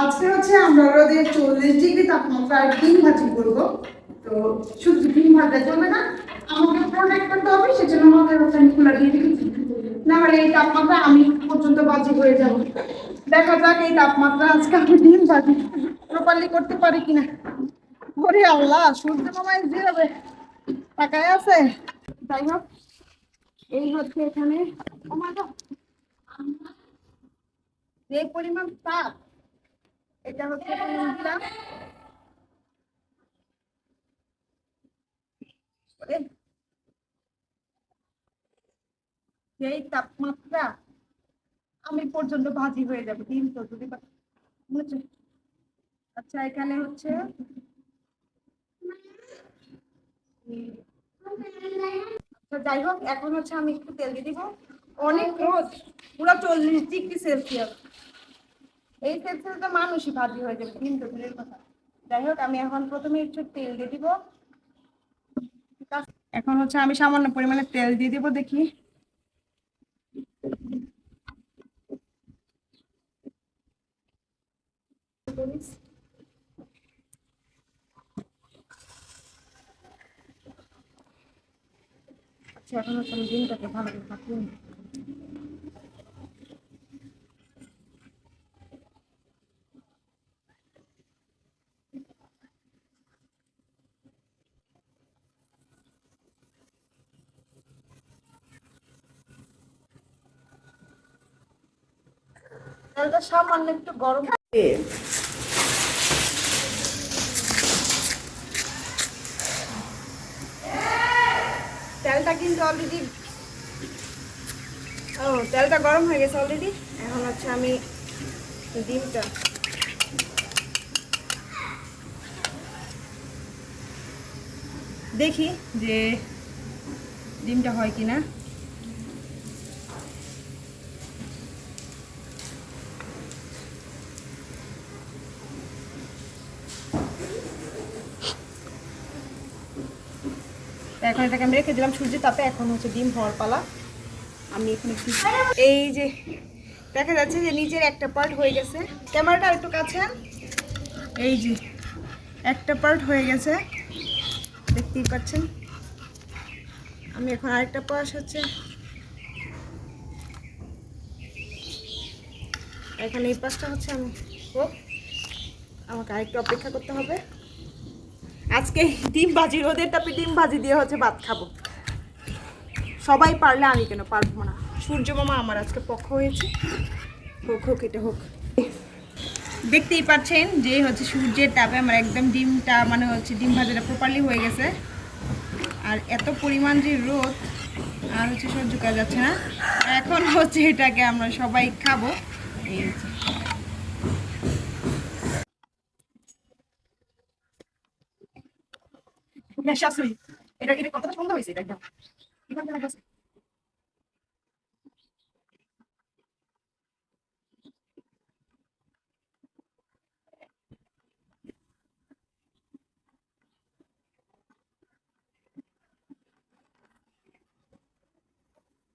আজকে হচ্ছে আমরা রোদে 40 ডিগ্রি তাপমাত্রায় ডিম ভাজি করবো। তো শুধু ডিম ভাজা চলবে না, আমাকে প্রোটেক্ট করতে হবে, সেজন্য আমাদের হচ্ছে আমি খোলা দিয়ে দিচ্ছি। না হলে এই তাপমাত্রা আমি পর্যন্ত বাজি হয়ে যাবো। দেখা যাক এই তাপমাত্রা আজকে আমি ডিম ভাজি প্রপারলি করতে পারি কিনা। ওরে আল্লাহ, সূর্য মামায় যেভাবে তাকায় আছে। যাই হোক, এই হচ্ছে এখানে যে পরিমাণ তাপ, এটা হচ্ছে দিলাম যেই তাপমাত্রা আমি পর্যন্ত ভাজি হয়ে যাবে ডিম তো যদি বুঝেছো। আচ্ছা এখানে হচ্ছে যাই হোক, এখন হচ্ছে আমি একটু তেল দিয়ে দিব। অনেক রোদ, পুরো 40 ডিগ্রি সেলসিয়াস। এই সেলসিয়াসে মানুষই ভাজি হয়ে যাবে ডিম তো দূরের কথা। যাই হোক, আমি এখন প্রথমে একটু তেল দিয়ে দিব। এখন হচ্ছে আমি সামান্য পরিমাণে তেল দিয়ে দিব, দেখি। আচ্ছা এখন হচ্ছে আমি ডিমটাকে ভালো করে ভাজিয়ে নিই। তেলটা সামান্য একটু গরম তেলটা কিন্তু অলরেডি তেলটা গরম হয়ে গেছে অলরেডি। এখন হচ্ছে আমি ডিমটা দেখি যে ডিমটা হয় কিনা। এখন এটাকে আমি রেখে দিলাম সূর্যের তাপে। এখন হচ্ছে ডিম হওয়ার পালা। আমি এখন একটু এই যে দেখা যাচ্ছে যে নিচের একটা পার্ট হয়ে গেছে। ক্যামেরাটা একটু কাছে, এই যে একটা পার্ট হয়ে গেছে, দেখতেই পাচ্ছেন। আমি এখন আরেকটা পাশ হচ্ছে এখানে এই পাশটা হচ্ছে আমি আমাকে আরেকটু অপেক্ষা করতে হবে। আজকে ডিম ভাজি, রোদের তাপে ডিম ভাজি দিয়ে হচ্ছে ভাত খাবো। সবাই পারলে আমি কেন পারবো না? সূর্য মামা আমার আজকে পক্ষ হয়েছে। হোক হোক, এটা হোক। দেখতেই পাচ্ছেন যে হচ্ছে সূর্যের তাপে আমার একদম ডিমটা মানে হচ্ছে ডিম ভাজাটা প্রপারলি হয়ে গেছে। আর এত পরিমাণ যে রোদ আর হচ্ছে সহ্য করা যাচ্ছে না। এখন হচ্ছে এটাকে আমরা সবাই খাবো। এই হচ্ছে এটা এটা কতটা সুন্দর হয়েছে, এটা একদম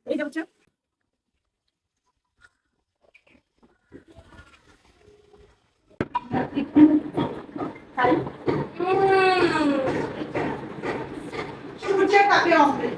এইটা হচ্ছে সূর্যের তাপে অমলেট।